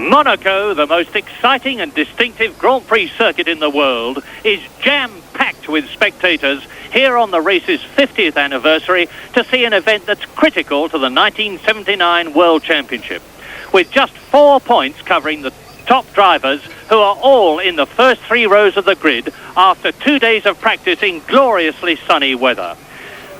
Monaco, the most exciting and distinctive Grand Prix circuit in the world, is jam-packed with spectators here on the race's 50th anniversary to see an event that's critical to the 1979 World Championship. With just 4 points covering the top drivers, who are all in the first 3 rows of the grid after 2 days of practice in gloriously sunny weather.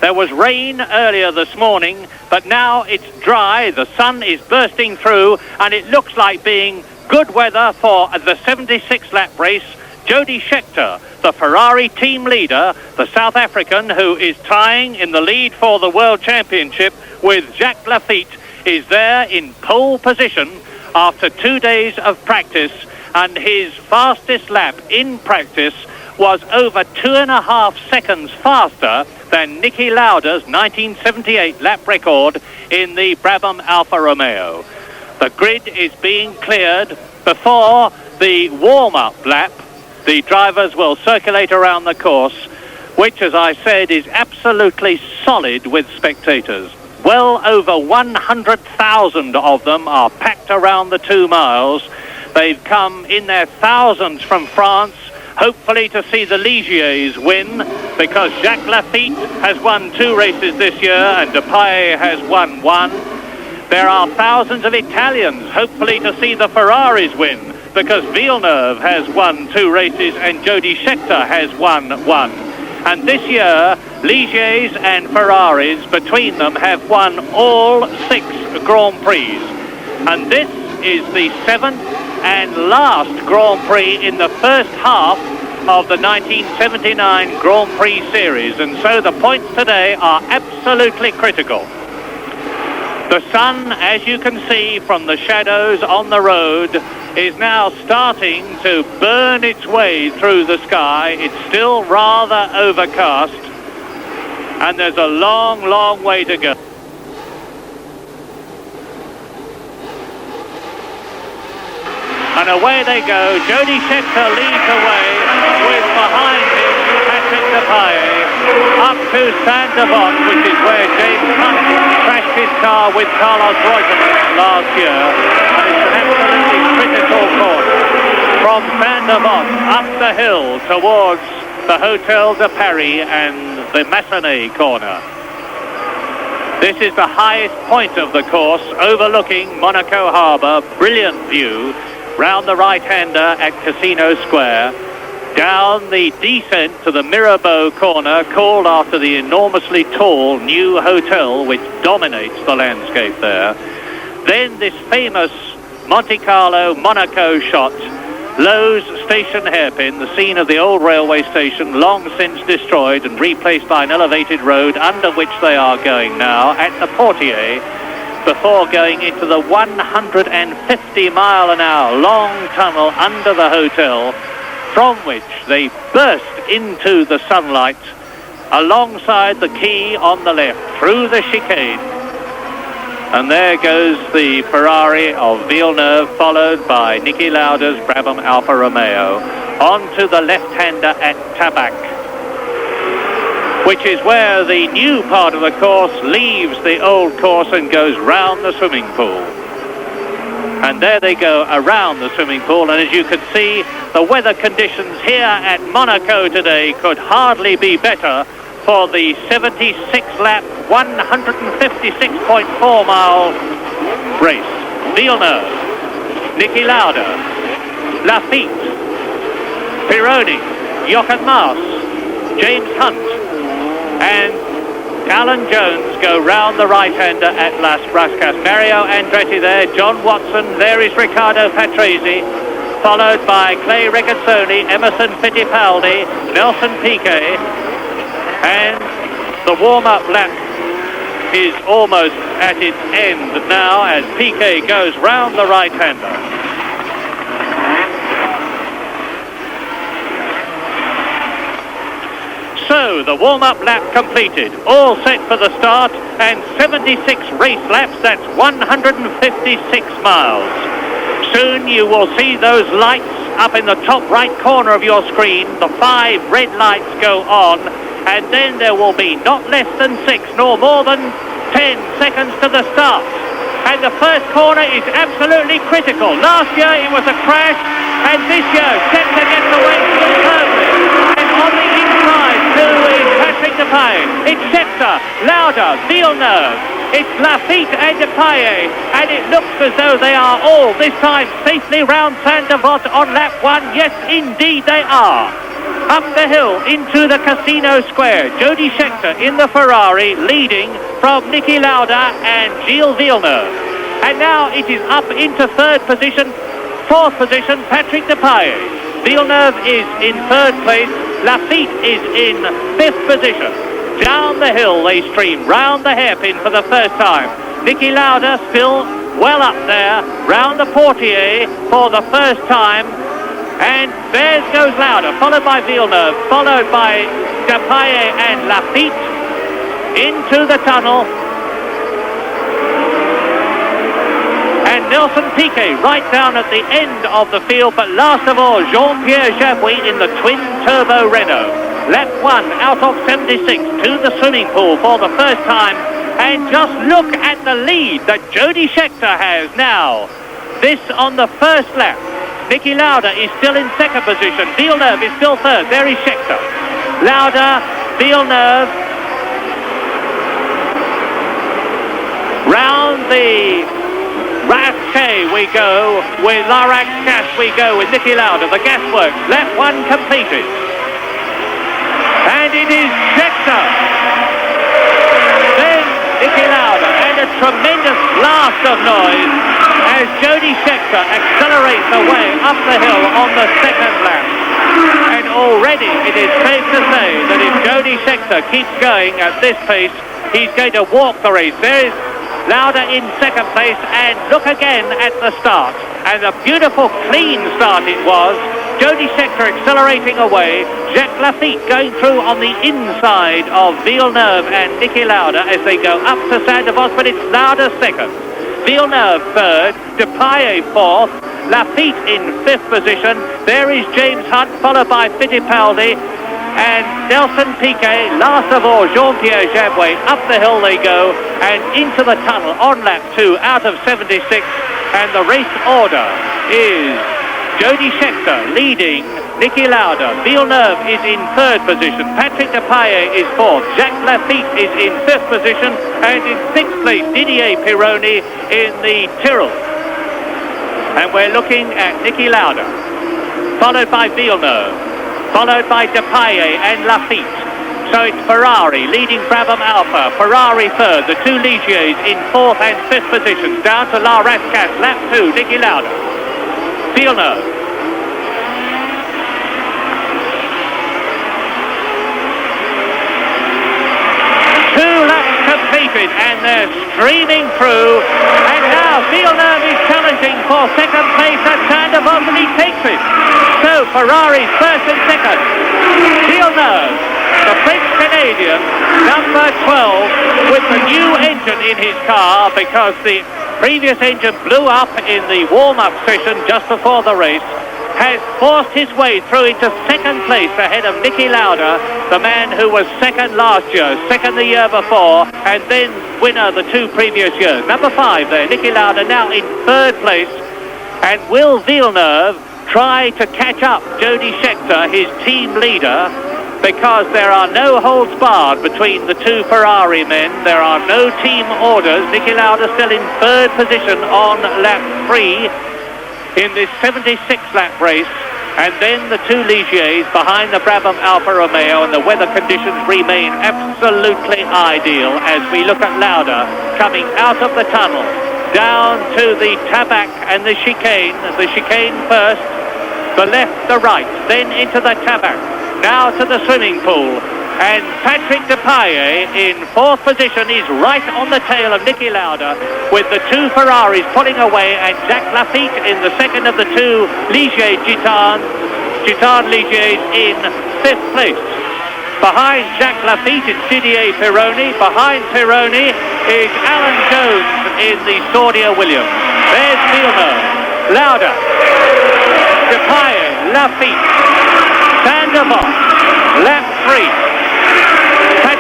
There was rain earlier this morning, but now it's dry, the sun is bursting through, and it looks like being good weather for the 76-lap race. Jody Scheckter, the Ferrari team leader, the South African who is tying in the lead for the World Championship with Jacques Laffite, is there in pole position after 2 days of practice, and his fastest lap in practice was over 2.5 seconds faster than Niki Lauda's 1978 lap record in the Brabham Alfa Romeo. The grid is being cleared before the warm-up lap. The drivers will circulate around the course, which, as I said, is absolutely solid with spectators. Well over 100,000 of them are packed around the 2 miles. They've come in their thousands from France, hopefully to see the Ligiers win, because Jacques Laffite has won 2 races this year and Dupaille has won 1. There are thousands of Italians, hopefully to see the Ferraris win, because Villeneuve has won 2 races and Jody Scheckter has won 1. And this year, Ligiers and Ferraris, between them, have won all 6 Grand Prix. And this is the 7th and last Grand Prix in the first half of the 1979 Grand Prix series, and so the points today are absolutely critical. The sun, as you can see from the shadows on the road, is now starting to burn its way through the sky. It's still rather overcast, and there's a long, long way to go. And away they go. Jody Scheckter leads away with behind him Patrick Dupaille up to Saint-Devant, which is where James Hunt crashed his car with Carlos Reutemann last year. And it's an absolutely critical course from Saint-Devant up the hill towards the Hotel de Paris and the Massenet corner. This is the highest point of the course, overlooking Monaco Harbour. Brilliant view round the right-hander at Casino Square, down the descent to the Mirabeau corner, called after the enormously tall new hotel which dominates the landscape there. Then this famous Monte Carlo Monaco shot, Lowe's Station hairpin, the scene of the old railway station, long since destroyed and replaced by an elevated road under which they are going now at the Portier, before going into the 150-mile-an-hour long tunnel under the hotel, from which they burst into the sunlight alongside the quay on the left, through the chicane. And there goes the Ferrari of Villeneuve, followed by Niki Lauda's Brabham Alfa Romeo, onto the left-hander at Tabac, which is where the new part of the course leaves the old course and goes round the swimming pool. And there they go around the swimming pool, and as you can see, the weather conditions here at Monaco today could hardly be better for the 76-lap, 156.4-mile race. Villeneuve, Niki Lauda, Laffite, Pironi, Jochen Maas, James Hunt, and Alan Jones go round the right-hander at Las Brascas. Mario Andretti there, John Watson, there is Riccardo Patrese, followed by Clay Regazzoni, Emerson Fittipaldi, Nelson Piquet, and the warm-up lap is almost at its end now as Piquet goes round the right-hander. So, the warm-up lap completed, all set for the start, and 76 race laps, that's 156 miles. Soon you will see those lights up in the top right corner of your screen. The 5 red lights go on, and then there will be not less than 6 nor more than 10 seconds to the start. And the first corner is absolutely critical. Last year it was a crash, and this year Scheckter gets away superbly. And on the inside too is Patrick Depailler. It's Scheckter, Lauda, Villeneuve. It's Lafitte and Depailler, and it looks as though they are all this time safely round Saint-Devote on lap 1. Yes, indeed they are. Up the hill into the Casino Square. Jody Scheckter in the Ferrari leading from Niki Lauda and Gilles Villeneuve. And now it is up into third position, fourth position, Patrick Depailler. Villeneuve is in third place. Lafitte is in fifth position. Down the hill they stream, round the hairpin for the first time. Niki Lauda still well up there, round the portier for the first time. And there goes Lauda, followed by Villeneuve, followed by Depailler and Lafitte into the tunnel. And Nelson Piquet right down at the end of the field, but last of all, Jean-Pierre Jabouille in the twin-turbo Renault. Lap 1 out of 76 to the swimming pool for the first time. And just look at the lead that Jody Scheckter has now. This on the first lap. Niki Lauda is still in second position. Villeneuve is still third. There is Scheckter. Lauda, Villeneuve. Round the Rache we go with La Gas we go with Niki Lauda. The gasworks. Lap 1 completed. And it is Scheckter. Then Niki Lauda, and a tremendous blast of noise as Jody Scheckter accelerates away up the hill on the second lap. And already it is safe to say that if Jody Scheckter keeps going at this pace, he's going to walk the race. There is Lauda in second place, and look again at the start. And a beautiful clean start it was. Jody Scheckter accelerating away. Jacques Lafitte going through on the inside of Villeneuve and Niki Lauda as they go up to Saint-Devote, but it's Lauda second. Villeneuve third, Depailler fourth, Lafitte in fifth position. There is James Hunt, followed by Fittipaldi and Nelson Piquet. Last of all, Jean-Pierre Jabouille. Up the hill they go and into the tunnel on lap 2 out of 76. And the race order is Jody Scheckter leading Niki Lauda. Villeneuve is in third position. Patrick Depailler is fourth. Jacques Lafitte is in fifth position. And in sixth place, Didier Pironi in the Tyrrell. And we're looking at Niki Lauda, followed by Villeneuve, followed by Depailler and Lafitte. So it's Ferrari leading Brabham Alpha. Ferrari third. The two Ligiers in fourth and fifth positions. Down to La Gas, lap 2, Niki Lauda. Villeneuve. 2 laps completed and they're streaming through. And now Villeneuve is challenging for second place at Saint-Devote, and he takes it. So Ferrari's first and second. Villeneuve, the French-Canadian, number 12, with the new engine in his car because the previous engine blew up in the warm-up session just before the race, has forced his way through into second place ahead of Niki Lauda, the man who was second last year, second the year before, and then winner the 2 previous years. Number 5 there, Niki Lauda now in third place. And will Villeneuve try to catch up Jody Scheckter, his team leader? Because there are no holds barred between the 2 Ferrari men. There are no team orders. Niki Lauda still in third position on lap 3 in this 76-lap race. And then the 2 Ligiers behind the Brabham Alfa Romeo, and the weather conditions remain absolutely ideal as we look at Lauda coming out of the tunnel, down to the Tabac and the chicane first, the left, the right, then into the Tabac. Now to the swimming pool, and Patrick Depailler in fourth position is right on the tail of Niki Lauda, with the 2 Ferraris pulling away, and Jacques Lafitte in the second of the 2 Ligier Gitane Ligiers in fifth place. Behind Jacques Lafitte is Didier Pironi. Behind Pironi is Alan Jones in the Saudia Williams. There's Villeneuve, Lauda, Depailler, Lafitte, Saint-Devote, lap 3.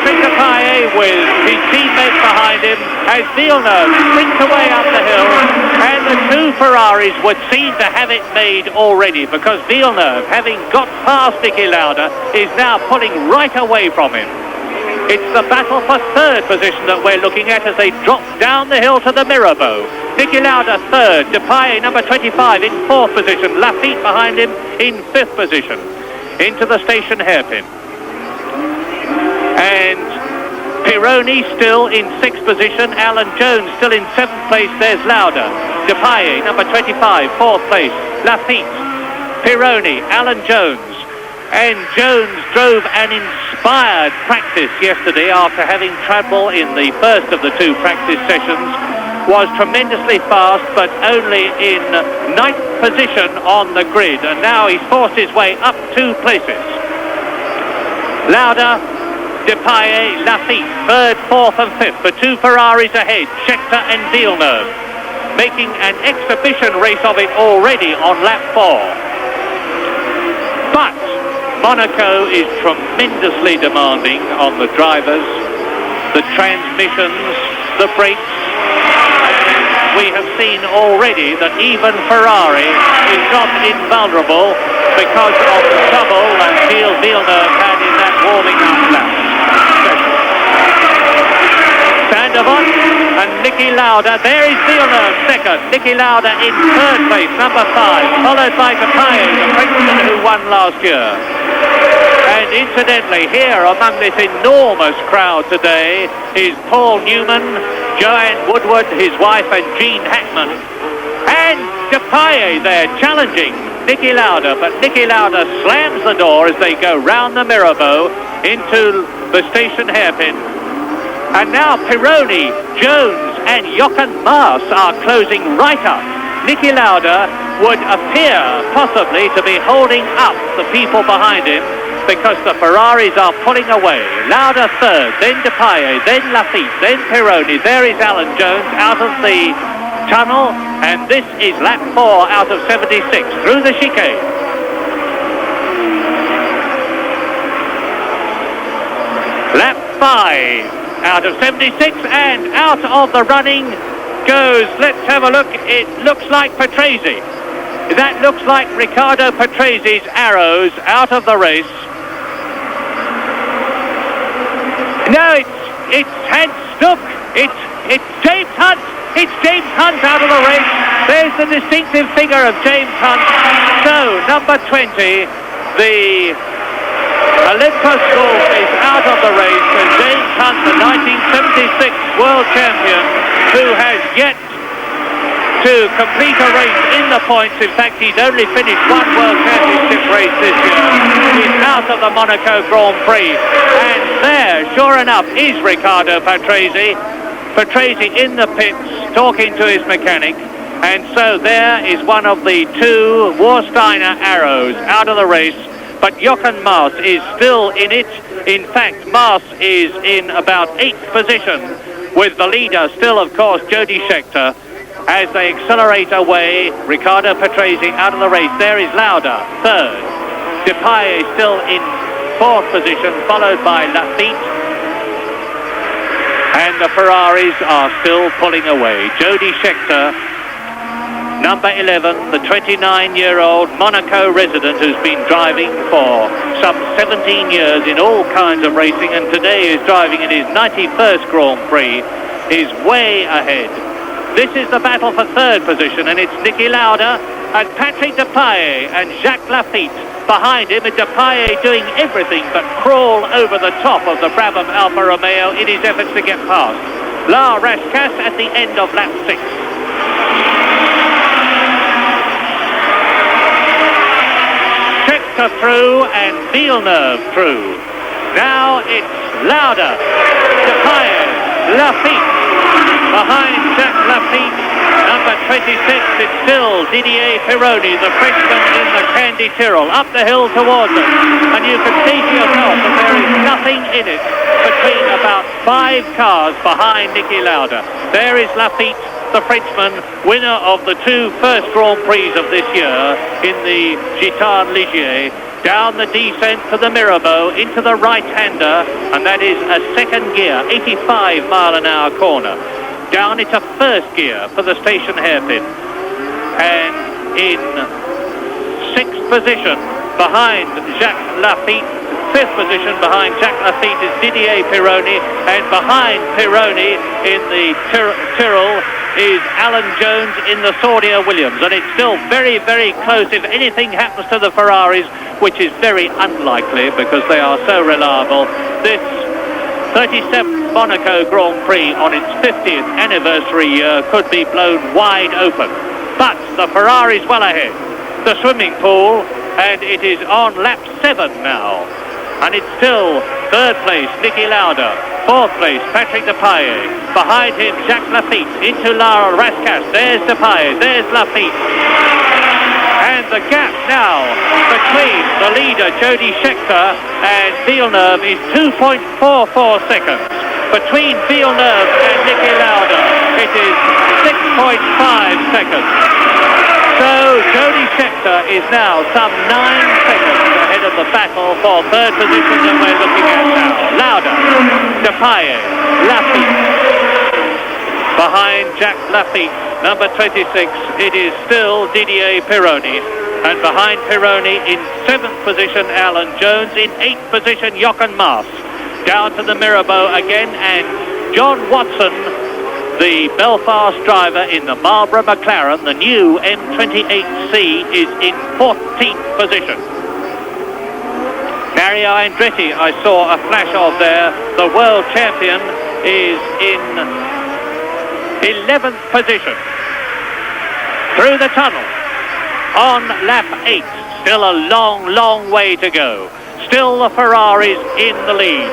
Patrick Depailler with his teammate behind him as Villeneuve sprints away up the hill, and the two Ferraris would seem to have it made already, because Villeneuve, having got past Niki Lauda, is now pulling right away from him. It's the battle for third position that we're looking at as they drop down the hill to the Mirabeau. Niki Lauda third, Depailler number 25 in fourth position, Lafitte behind him in fifth position. Into the station hairpin. And Pironi still in sixth position, Alan Jones still in seventh place, there's Lauda. Depailler number 25, fourth place, Lafitte, Pironi, Alan Jones. And Jones drove an inspired practice yesterday after having trouble in the first of the two practice sessions. Was tremendously fast, but only in ninth position on the grid. And now he's forced his way up 2 places. Lauda, Depailler, Lafitte, third, fourth and fifth. The two Ferraris ahead, Scheckter and Villeneuve, making an exhibition race of it already on lap 4. But Monaco is tremendously demanding on the drivers, the transmissions, the brakes. And we have seen already that even Ferrari is not invulnerable because of the trouble that Gilles Villeneuve had in that warming up lap. Vandervot and Niki Lauda. There is Villeneuve second. Niki Lauda in third place, number 5, followed by Depailler, the Frenchman who won last year. And incidentally, here among this enormous crowd today is Paul Newman, Joanne Woodward, his wife, and Gene Hackman. And Depailler there challenging Niki Lauda, but Niki Lauda slams the door as they go round the Mirabeau into the station hairpin. And now Pironi, Jones and Jochen Maas are closing right up. Niki Lauda would appear possibly to be holding up the people behind him because the Ferraris are pulling away. Lauda third, then Depailler, then Lafitte, then Pironi. There is Alan Jones out of the tunnel, and this is lap 4 out of 76 through the chicane. Lap 5 out of 76, and out of the running goes, let's have a look, it looks like Patrese. That looks like Riccardo Patrese's arrows out of the race. No, it's Hans Stuck, it's James Hunt. It's James Hunt out of the race. There's the distinctive figure of James Hunt. So, number 20, the Olympus Golf is out of the race, and James Hunt, the 1976 world champion, who has yet to complete a race in the points. In fact, he's only finished one world championship race this year. He's out of the Monaco Grand Prix. And there, sure enough, is Riccardo Patrese. Patrese in the pits talking to his mechanic, and so there is one of the two Warsteiner arrows out of the race, but Jochen Maas is still in it. In fact, Maas is in about 8th position, with the leader still, of course, Jody Scheckter, as they accelerate away. Riccardo Patrese out of the race. There is Lauda, third. Depailler still in 4th position, followed by Lafitte. And the Ferraris are still pulling away. Jody Scheckter, number 11, the 29-year-old Monaco resident who's been driving for some 17 years in all kinds of racing, and today is driving in his 91st Grand Prix, is way ahead. This is the battle for third position, and it's Niki Lauda and Patrick Depailler and Jacques Lafitte behind him, and Depailler doing everything but crawl over the top of the Brabham Alfa Romeo in his efforts to get past. La Rascasse at the end of lap 6. Scheckter through and Villeneuve through. Now it's Lauda, Depailler, Lafitte. Behind Jacques Lafitte, number 26, it's still Didier Pironi, the Frenchman in the Candy Tyrrell, up the hill towards us. And you can see for yourself that there is nothing in it between about 5 cars behind Niki Lauda. There is Lafitte, the Frenchman, winner of the 2 first Grand Prix of this year in the Gitane Ligier. down the descent to the Mirabeau into the right-hander, and that is a second gear, 85 mile an hour corner. Down into first gear for the station hairpin. And in sixth position behind Jacques Lafitte, fifth position behind Jacques Lafitte is Didier Pironi, and behind Pironi in the Tyrrell is Alan Jones in the Saudia Williams, and it's still very, very close if anything happens to the Ferraris, which is very unlikely because they are so reliable. This 37th Monaco Grand Prix on its 50th anniversary year could be blown wide open, but the Ferrari's well ahead. The swimming pool, and it is on lap 7 now, and it's still third place Niki Lauda, fourth place Patrick Depailler, behind him Jacques Lafitte, into Lara Rascasse, there's Depailler, there's Lafitte, and the gap now between the leader Jody Scheckter and Villeneuve is 2.44 seconds. Between Villeneuve and Niki Lauda it is 6.5 seconds. So Jody Scheckter is now some 9 seconds ahead of the battle for third position that we're looking at now. Lauda, Depailler, Lafitte. Behind Jacques Lafitte, number 26, it is still Didier Pironi. And behind Pironi in 7th position, Alan Jones. In 8th position, Jochen Maas. Down to the Mirabeau again, and John Watson, the Belfast driver in the Marlboro McLaren, the new M28C, is in 14th position. Mario Andretti, I saw a flash of there. The world champion is in 11th position. Through the tunnel, on lap 8, still a long, long way to go. Still the Ferraris in the lead.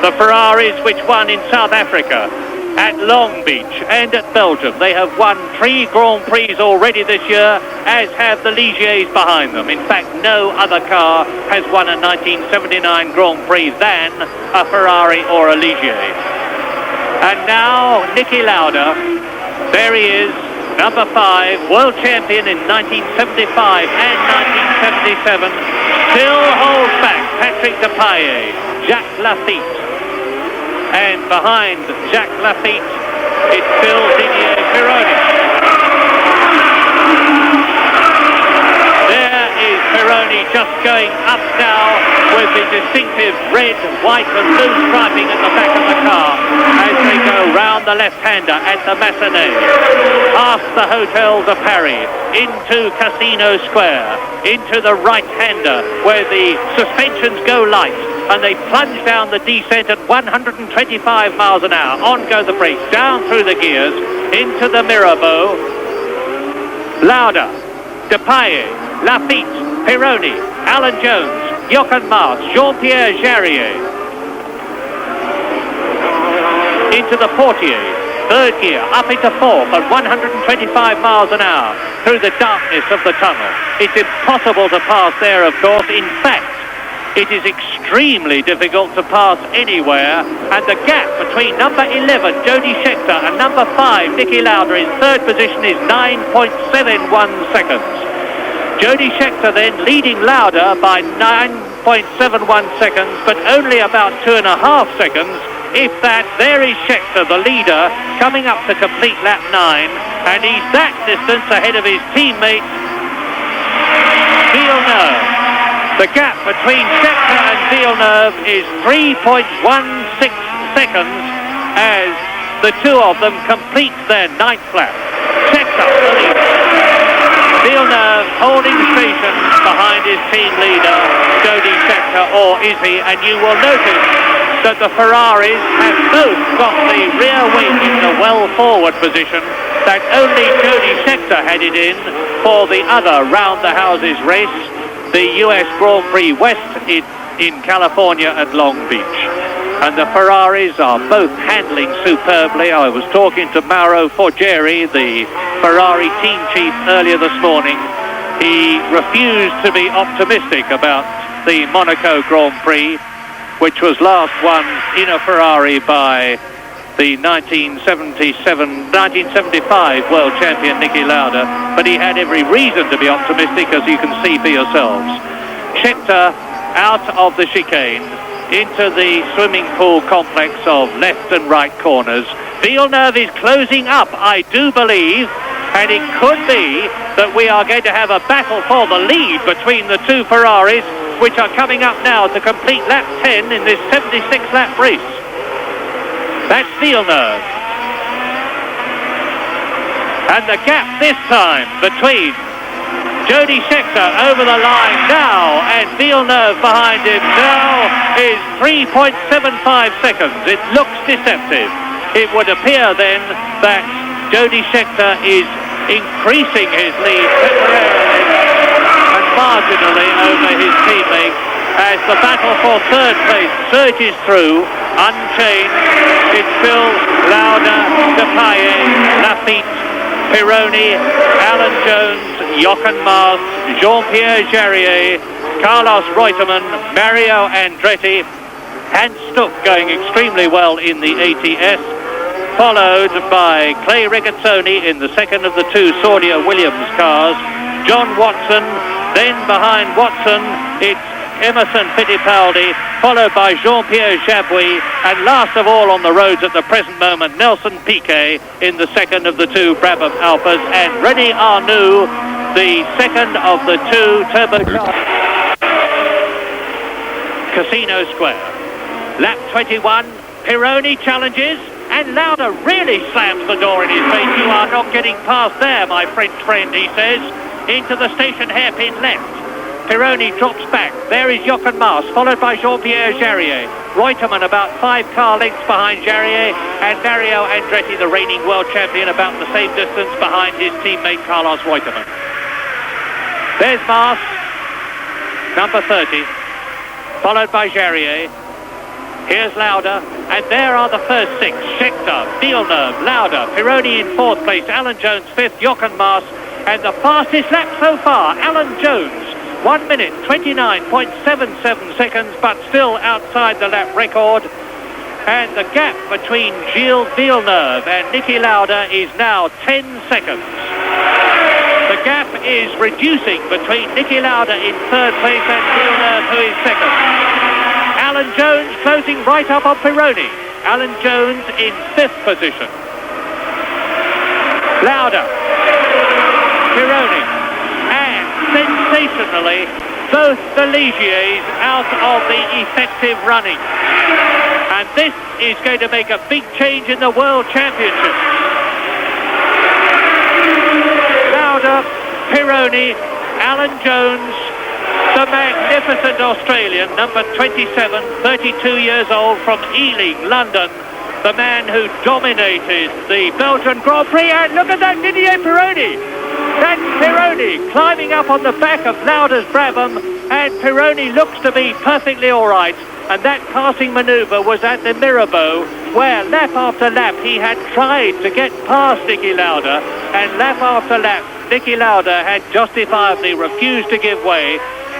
The Ferraris which won in South Africa, at Long Beach and at Belgium. They have won 3 Grand Prix already this year, as have the Ligiers behind them. In fact, no other car has won a 1979 Grand Prix than a Ferrari or a Ligier. And now Niki Lauda, there he is, number 5, world champion in 1975 and 1977, still holds back Patrick Depailler, Jacques Lafitte. And behind Jacques Lafitte, it's still Didier Pironi. There is Pironi just going up now with the distinctive red, white and blue striping at the back of the car as they go round the left-hander at the Massenet, past the Hotel de Paris, into Casino Square, into the right-hander where the suspensions go light, and they plunge down the descent at 125 miles an hour. On go the brakes, down through the gears, into the Mirabeau. Lauda, Depailler, Lafitte, Pironi, Alan Jones, Jochen Maas, Jean-Pierre Jarier. Into the Portier, third gear, up into fourth at 125 miles an hour through the darkness of the tunnel. It's impossible to pass there, of course. In fact, it is extremely difficult to pass anywhere, and the gap between number 11, Jody Scheckter, and number 5, Niki Lauda, in third position is 9.71 seconds. Jody Scheckter then leading Lauda by 9.71 seconds, but only about 2.5 seconds, if that. There is Scheckter, the leader, coming up to complete lap 9, and he's that distance ahead of his teammate, Villeneuve. The gap between Scheckter and Villeneuve is 3.16 seconds as the two of them complete their 9th lap. Scheckter, the leader. Villeneuve holding station behind his team leader, Jody Scheckter, or is he? And you will notice that the Ferraris have both got the rear wing in the well-forward position that only Jody Scheckter had it in for the other round-the-houses race, the US Grand Prix West in California at Long Beach. And the Ferraris are both handling superbly. I was talking to Mauro Forgeri, the Ferrari team chief, earlier this morning. He refused to be optimistic about the Monaco Grand Prix, which was last won in a Ferrari by the 1975 world champion Niki Lauda, but he had every reason to be optimistic, as you can see for yourselves. Scheckter out of the chicane into the swimming pool complex of left and right corners. Villeneuve is closing up, I do believe, and it could be that we are going to have a battle for the lead between the two Ferraris, which are coming up now to complete lap 10 in this 76-lap race. That's Villeneuve. And the gap this time between Jody Scheckter over the line now and Villeneuve behind him now is 3.75 seconds. It looks deceptive. It would appear then that Jody Scheckter is increasing his lead temporarily and marginally over his teammate as the battle for third place surges through unchanged. It's Phil, Lauda, Depailler, Lafitte, Pironi, Alan Jones, Jochen Maas, Jean-Pierre Jarier, Carlos Reutemann, Mario Andretti, and Stuck going extremely well in the ATS, followed by Clay Regazzoni in the second of the two Saudia Williams cars, John Watson, then behind Watson it's Emerson Fittipaldi, followed by Jean-Pierre Jabouille, and last of all on the roads at the present moment, Nelson Piquet in the second of the two Brabham Alphas, and René Arnoux, the second of the two turbocharged. Casino Square. Lap 21, Pironi challenges, and Lauda really slams the door in his face. You are not getting past there, my French friend, he says, into the station hairpin left. Pironi drops back. There is Jochen Maas, followed by Jean-Pierre Jarier. Reutemann about 5 car lengths behind Jarier, and Mario Andretti, the reigning world champion, about the same distance behind his teammate Carlos Reutemann. There's Maas, number 30, followed by Jarier. Here's Lauda, and there are the first 6. Scheckter, Villeneuve, Lauda, Pironi in 4th place, Alan Jones 5th, Jochen Maas, and the fastest lap so far, Alan Jones. 1 minute, 29.77 seconds, but still outside the lap record. And the gap between Gilles Villeneuve and Niki Lauda is now 10 seconds. The gap is reducing between Niki Lauda in 3rd place and Villeneuve, who is 2nd. Alan Jones closing right up on Pironi. Alan Jones in 5th position. Lauda, Pironi, and sensationally, both the Ligiers out of the effective running. And this is going to make a big change in the World Championship. Lauda, Pironi, Alan Jones, the magnificent Australian, number 27, 32 years old, from Ealing, London, the man who dominated the Belgian Grand Prix. And look at that, Didier Pironi. That's Pironi climbing up on the back of Lauda's Brabham, and Pironi looks to be perfectly all right. And that passing manoeuvre was at the Mirabeau, where lap after lap he had tried to get past Niki Lauda, and lap after lap Niki Lauda had justifiably refused to give way.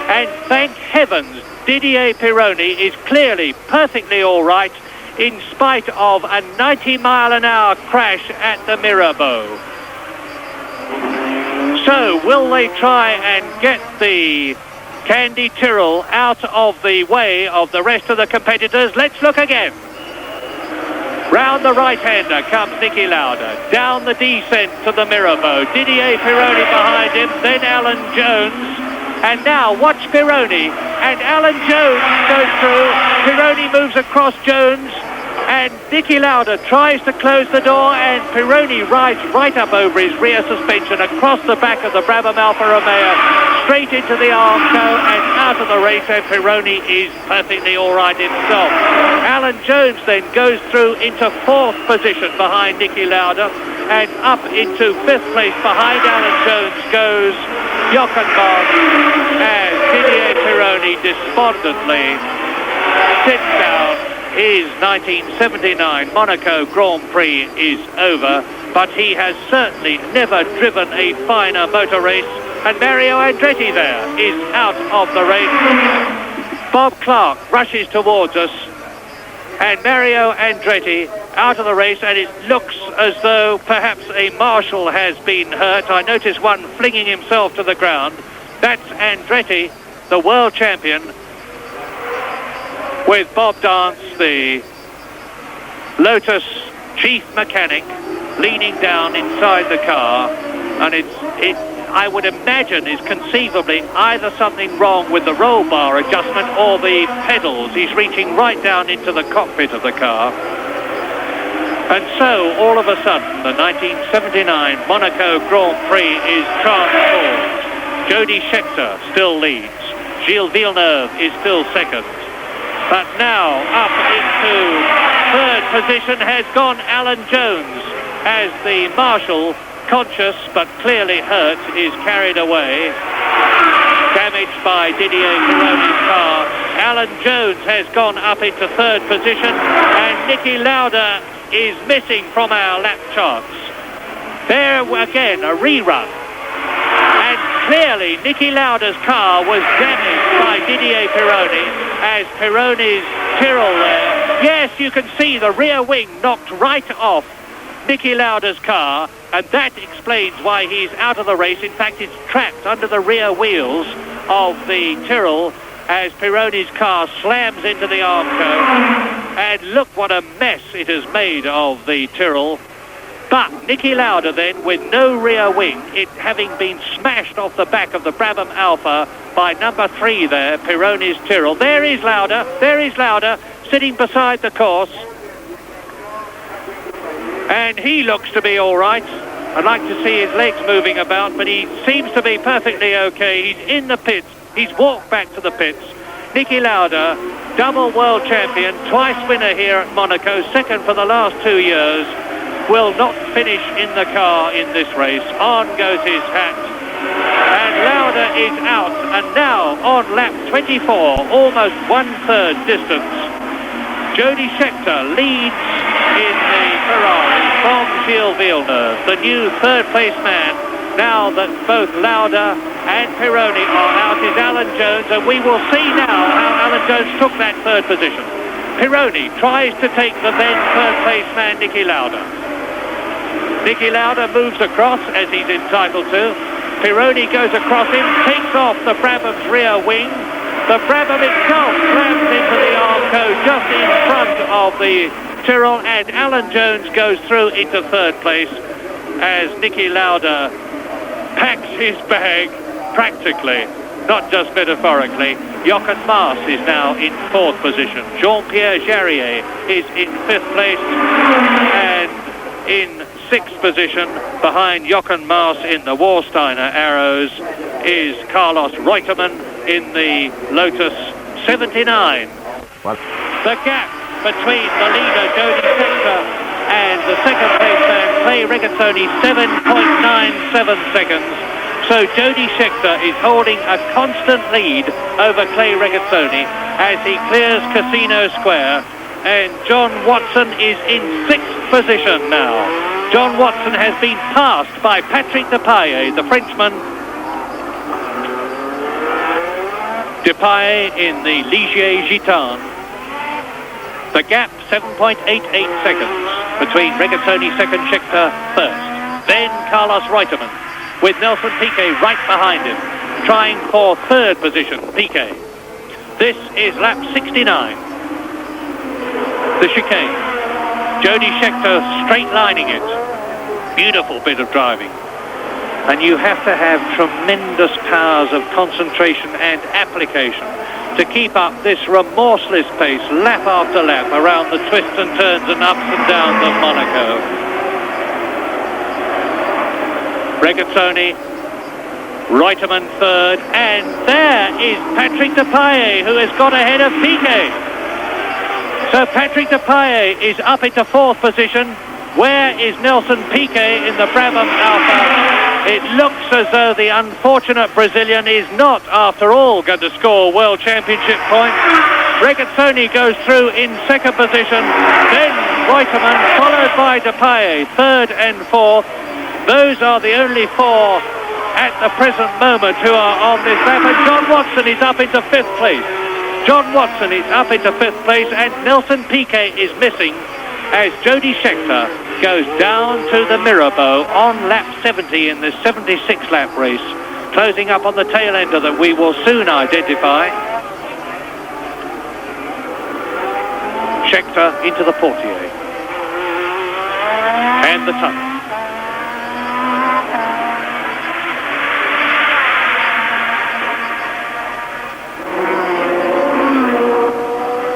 And thank heavens, Didier Pironi is clearly perfectly all right in spite of a 90-mile-an-hour crash at the Mirabeau. So, will they try and get the Candy Tyrrell out of the way of the rest of the competitors? Let's look again. Round the right-hander comes Niki Lauda. Down the descent to the Mirabeau. Didier Pironi behind him, then Alan Jones. And now watch Pironi. And Alan Jones goes through. Pironi moves across Jones. And Niki Lauda tries to close the door, and Pironi rides right up over his rear suspension across the back of the Brabham Alfa Romeo, straight into the Armco and out of the race, and Pironi is perfectly all right himself. Alan Jones then goes through into 4th position behind Niki Lauda, and up into 5th place behind Alan Jones goes Jochen Maas, and Didier Pironi despondently sits down. His 1979 Monaco Grand Prix is over, but he has certainly never driven a finer motor race, and Mario Andretti there is out of the race. Bob Clark rushes towards us, and Mario Andretti out of the race, and it looks as though perhaps a marshal has been hurt. I notice one flinging himself to the ground. That's Andretti, the world champion, with Bob Dance, the Lotus chief mechanic, leaning down inside the car, and I would imagine is conceivably either something wrong with the roll bar adjustment or the pedals. He's reaching right down into the cockpit of the car. And so, all of a sudden, the 1979 Monaco Grand Prix is transformed. Jody Scheckter still leads. Gilles Villeneuve is still second. But now, up into third position has gone Alan Jones, as the marshal, conscious but clearly hurt, is carried away, damaged by Didier Pironi's car. Alan Jones has gone up into third position, and Niki Lauda is missing from our lap charts. There again, a rerun. And clearly Niki Lauda's car was damaged by Didier Pironi, as Pironi's Tyrrell there. Yes, you can see the rear wing knocked right off Niki Lauda's car, and that explains why he's out of the race. In fact, it's trapped under the rear wheels of the Tyrrell as Pironi's car slams into the Armco. And look what a mess it has made of the Tyrrell. But Niki Lauda then, with no rear wing, it having been smashed off the back of the Brabham Alpha by number 3 there, Pironi's Tyrrell. There is Lauda, sitting beside the course. And he looks to be all right. I'd like to see his legs moving about, but he seems to be perfectly okay. He's in the pits. He's walked back to the pits. Niki Lauda, double world champion, twice winner here at Monaco, second for the last 2 years, will not finish in the car in this race. On goes his hat. And Lauda is out. And now, on lap 24, almost 1/3 distance, Jody Scheckter leads in the Ferrari from Gilles Villeneuve, the new third-place man. Now that both Lauda and Pironi are out is Alan Jones, and we will see now how Alan Jones took that third position. Pironi tries to take the then third-place man, Niki Lauda. Niki Lauda moves across, as he's entitled to. Pironi goes across him, takes off the Brabham's rear wing. The Brabham itself slams into the Armco just in front of the Tyrrell, and Alan Jones goes through into third place as Niki Lauda packs his bag, practically, not just metaphorically. Jochen Maas is now in fourth position. Jean-Pierre Jarier is in fifth place, and in sixth position, behind Jochen Maas in the Warsteiner Arrows, is Carlos Reutemann in the Lotus 79. What? The gap between the leader, Jody Scheckter, and the second place man, Clay Regazzoni, 7.97 seconds. So Jody Scheckter is holding a constant lead over Clay Regazzoni as he clears Casino Square, and John Watson is in sixth position now. John Watson has been passed by Patrick Depailler, the Frenchman. Depailler in the Ligier Gitan. The gap, 7.88 seconds between Regazzoni second, Scheckter first. Then Carlos Reutemann, with Nelson Piquet right behind him, trying for third position, Piquet. This is lap 69. The chicane. Jody Scheckter straight lining it. Beautiful bit of driving. And you have to have tremendous powers of concentration and application to keep up this remorseless pace lap after lap around the twists and turns and ups and downs of Monaco. Regazzoni, Reutemann third, and there is Patrick Depailler, who has got ahead of Piquet. So Patrick Depailler is up into fourth position. Where is Nelson Piquet in the Brabham Alpha? It looks as though the unfortunate Brazilian is not, after all, going to score World Championship points. Regazzoni goes through in second position, then Reutemann, followed by Depailler, third and fourth. Those are the only four at the present moment who are on this lap, and John Watson is up into fifth place. John Watson is up into fifth place, and Nelson Piquet is missing as Jody Scheckter goes down to the Mirabeau on lap 70 in the 76 lap race. closing up on the tail ender that we will soon identify. Scheckter into the Portier. And the tunnel.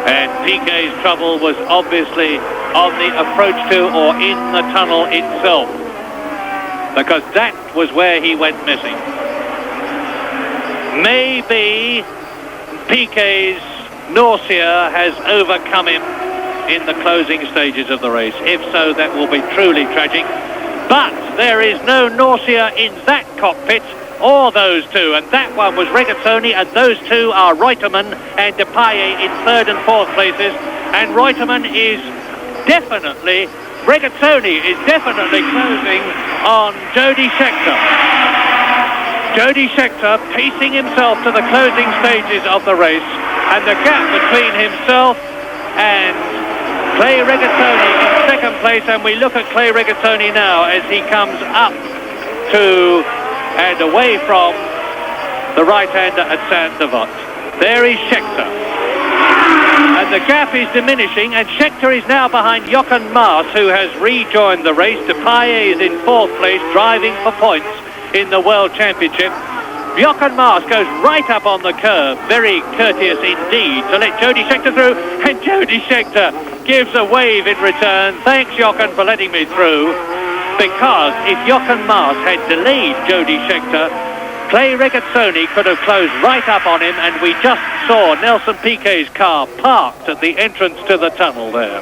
And Piquet's trouble was obviously on the approach to or in the tunnel itself, because that was where he went missing. Maybe Piquet's nausea has overcome him in the closing stages of the race. If so, that will be truly tragic. But there is no nausea in that cockpit or those two, and that one was Regazzoni, and those two are Reutemann and Depailler in third and fourth places. And Reutemann is definitely, Regazzoni is definitely closing on Jody Scheckter. Jody Scheckter pacing himself to the closing stages of the race, and the gap between himself and Clay Regazzoni in second place. And we look at Clay Regazzoni now as he comes up to and away from the right-hander at Saint-Devote. There is Scheckter. And the gap is diminishing, and Scheckter is now behind Jochen Maas, who has rejoined the race. Depailler is in fourth place, driving for points in the World Championship. Jochen Maas goes right up on the curb, very courteous indeed, to let Jody Scheckter through, and Jody Scheckter gives a wave in return. Thanks, Jochen, for letting me through, because if Jochen Maas had delayed Jody Scheckter, Clay Regazzoni could have closed right up on him, and we just saw Nelson Piquet's car parked at the entrance to the tunnel there.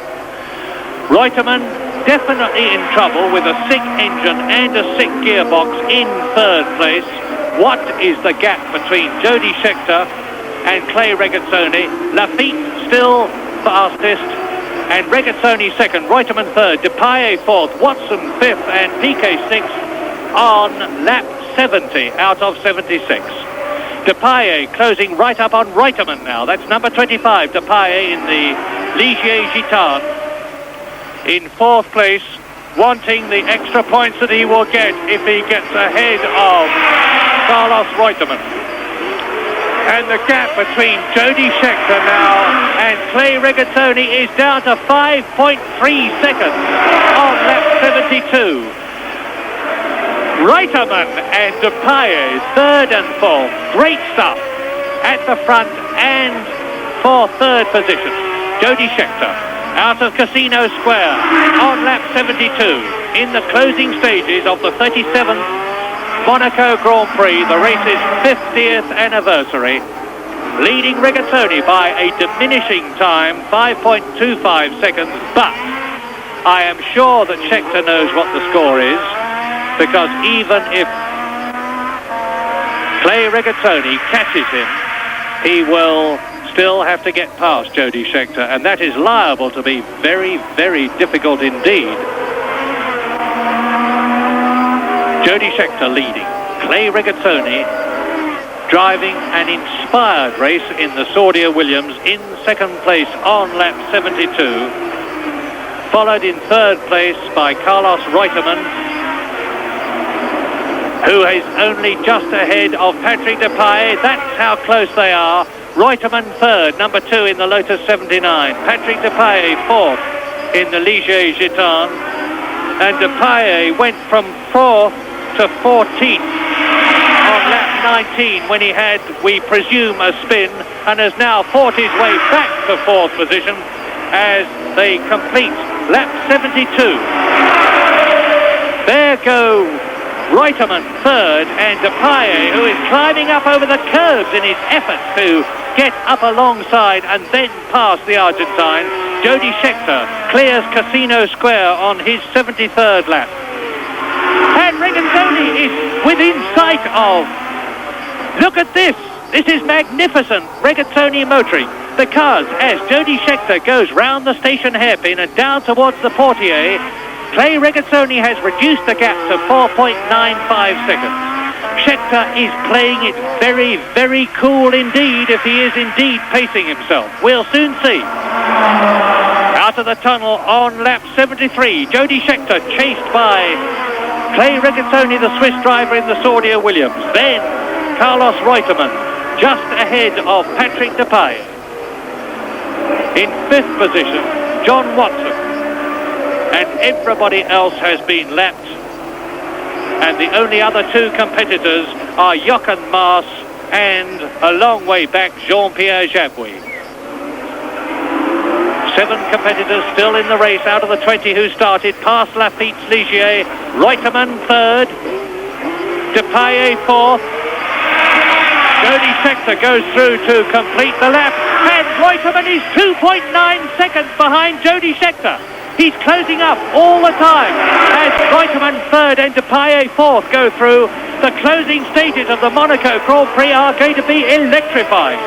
Reutemann definitely in trouble with a sick engine and a sick gearbox in third place. What is the gap between Jody Scheckter and Clay Regazzoni? Lafitte still fastest, and Regazzoni second, Reutemann third, Depailler fourth, Watson fifth, and Piquet sixth on lap 70 out of 76. Depailler closing right up on Reutemann now. That's number 25, Depailler in the Ligier Gitan. In fourth place, wanting the extra points that he will get if he gets ahead of Carlos Reutemann. And the gap between Jody Scheckter now and Clay Regazzoni is down to 5.3 seconds on lap 72. Reutemann and Depailler, third and fourth. Great stuff at the front and for third position. Jody Scheckter out of Casino Square on lap 72 in the closing stages of the 37th Monaco Grand Prix, the race's 50th anniversary, leading Regazzoni by a diminishing time, 5.25 seconds, but I am sure that Scheckter knows what the score is, because even if Clay Regazzoni catches him, he will still have to get past Jody Scheckter, and that is liable to be very, very difficult indeed. Jody Scheckter leading, Clay Regazzoni driving an inspired race in the Saudia Williams in second place on lap 72, followed in third place by Carlos Reutemann, who is only just ahead of Patrick Depailler. That's how close they are. Reutemann third, number 2 in the Lotus 79. Patrick Depailler fourth in the Ligier Gitan. And Depailler went from 4th to 14th on lap 19 when he had, we presume, a spin, and has now fought his way back to 4th position as they complete lap 72. There go Reutemann third, and Depailler, who is climbing up over the curbs in his efforts to get up alongside and then past the Argentine. Jody Scheckter clears Casino Square on his 73rd lap. And Regazzoni is within sight of. Look at this. This is magnificent Regazzoni motoring, because as Jody Scheckter goes round the station hairpin and down towards the Portier, Clay Regazzoni has reduced the gap to 4.95 seconds. Scheckter is playing it very, very cool indeed, if he is indeed pacing himself. We'll soon see. Out of the tunnel on lap 73, Jody Scheckter chased by Clay Regazzoni, the Swiss driver in the Saudia Williams. Then Carlos Reutemann, just ahead of Patrick Depailler. In 5th position, John Watson. And everybody else has been lapped. And the only other 2 competitors are Jochen Maas and a long way back, Jean-Pierre Jabouille. 7 competitors still in the race out of the 20 who started. Past Lafitte's Ligier, Reutemann 3rd, Depailler 4th. Jody Scheckter goes through to complete the lap, and Reutemann is 2.9 seconds behind Jody Scheckter. He's closing up all the time as Reutemann 3rd and Depailler 4th go through. The closing stages of the Monaco Grand Prix are going to be electrifying.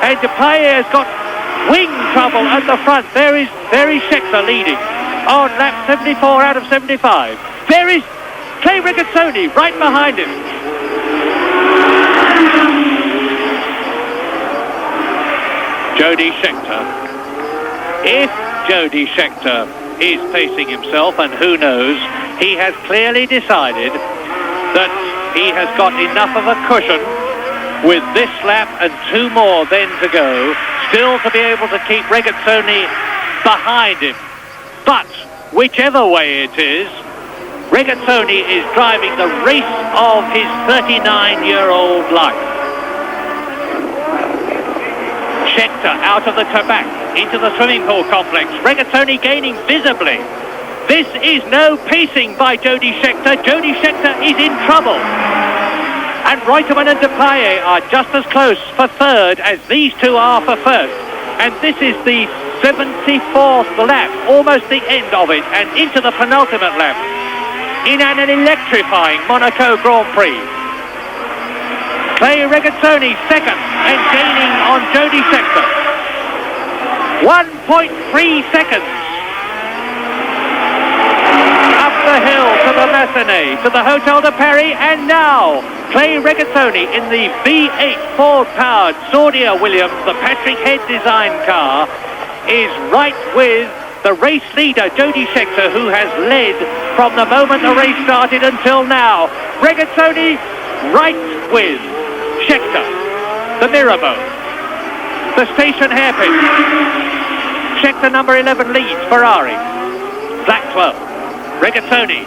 And Depailler has got wing trouble at the front. There is Scheckter leading on lap 74 out of 75. There is Clay Regazzoni right behind him. Jody Scheckter. If Jody Scheckter is pacing himself, and who knows, he has clearly decided that he has got enough of a cushion with this lap and 2 more then to go, still to be able to keep Regazzoni behind him. But whichever way it is, Regazzoni is driving the race of his 39-year-old life. Scheckter out of the Tabac into the swimming pool complex. Regazzoni gaining visibly. This is no pacing by Jody Scheckter. Jody Scheckter is in trouble. And Reutemann and Depailler are just as close for 3rd as these 2 are for 1st. And this is the 74th lap, almost the end of it, and into the penultimate lap in an electrifying Monaco Grand Prix. Clay Regazzoni 2nd and gaining on Jody Scheckter. 1.3 seconds. Up the hill to the Massenet, to the Hotel de Paris, and now Clay Regazzoni in the V8 Ford-powered Saudia Williams, the Patrick Head design car, is right with the race leader, Jody Scheckter, who has led from the moment the race started until now. Regazzoni right with Scheckter, the Mirabeau, the station hairpin. Scheckter number 11 leads Ferrari. Black 12. Regazzoni,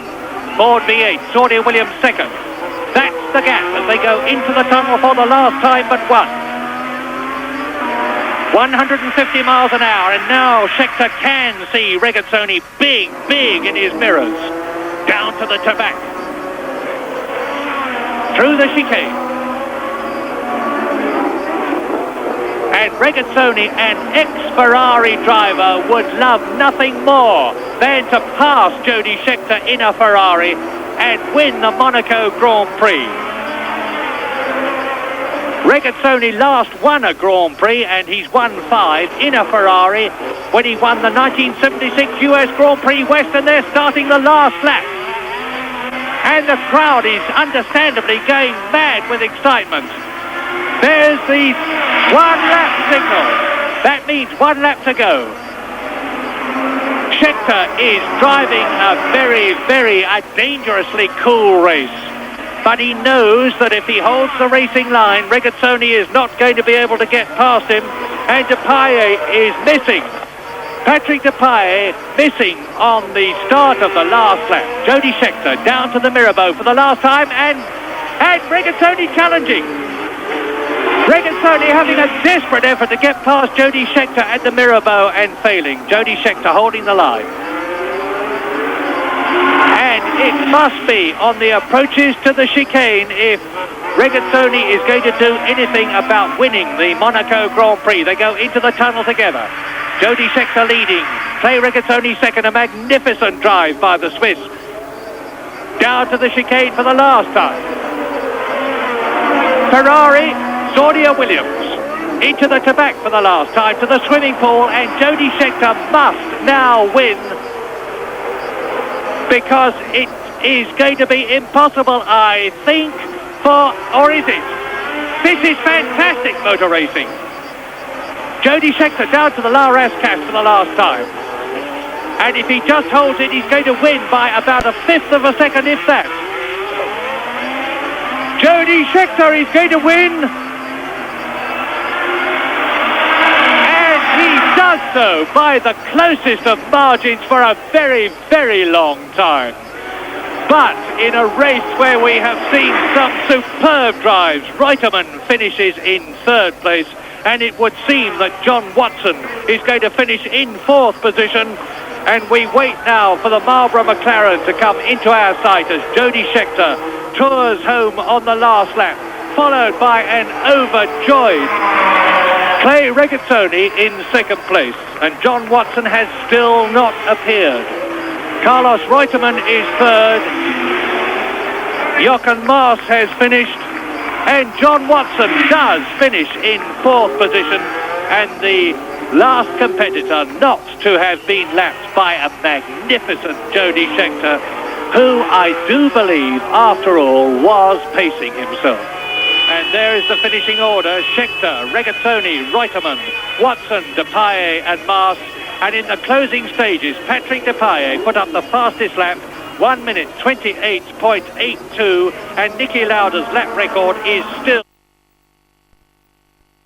Ford V8, Saudia Williams 2nd. That's the gap as they go into the tunnel for the last time but one. 150 miles an hour, and now Scheckter can see Regazzoni big in his mirrors. Down to the Tabac. Through the chicane. And Regazzoni, an ex-Ferrari driver, would love nothing more than to pass Jody Scheckter in a Ferrari and win the Monaco Grand Prix. Regazzoni last won a Grand Prix, and he's won 5 in a Ferrari when he won the 1976 US Grand Prix West, and they're starting the last lap. And the crowd is understandably going mad with excitement. There's the 1 lap signal. That means 1 lap to go. Scheckter is driving a very dangerously cool race. But he knows that if he holds the racing line, Regazzoni is not going to be able to get past him. And Depailler is missing. Patrick Depailler missing on the start of the last lap. Jody Scheckter down to the Mirabeau for the last time, and Regazzoni challenging. Regazzoni having a desperate effort to get past Jody Scheckter at the Mirabeau and failing. Jody Scheckter holding the line. And it must be on the approaches to the chicane if Regazzoni is going to do anything about winning the Monaco Grand Prix. They go into the tunnel together. Jody Scheckter leading. Clay Regazzoni 2nd. A magnificent drive by the Swiss. Down to the chicane for the last time. Ferrari, Saudia Williams into the Tabac for the last time, to the swimming pool, and Jody Scheckter must now win, because it is going to be impossible, I think, or is it? This is fantastic motor racing. Jody Scheckter down to the La Rascasse for the last time. And if he just holds it, he's going to win by about 1/5 of a second, if that. Jody Scheckter is going to win. And he does so by the closest of margins for a very, very long time. But in a race where we have seen some superb drives, Reutemann finishes in third place, and it would seem that John Watson is going to finish in fourth position. And we wait now for the Marlboro McLaren to come into our sight as Jody Scheckter tours home on the last lap, followed by an overjoyed Clay Regazzoni in second place. And John Watson has still not appeared. Carlos Reutemann is third. Jochen Maas has finished. And John Watson does finish in fourth position. And the last competitor not to have been lapped by a magnificent Jody Scheckter, who I do believe, after all, was pacing himself. And there is the finishing order: Scheckter, Regazzoni, Reutemann, Watson, Depailler and Maas. And in the closing stages, Patrick Depailler put up the fastest lap, 1 minute 28.82, and Niki Lauda's lap record is still...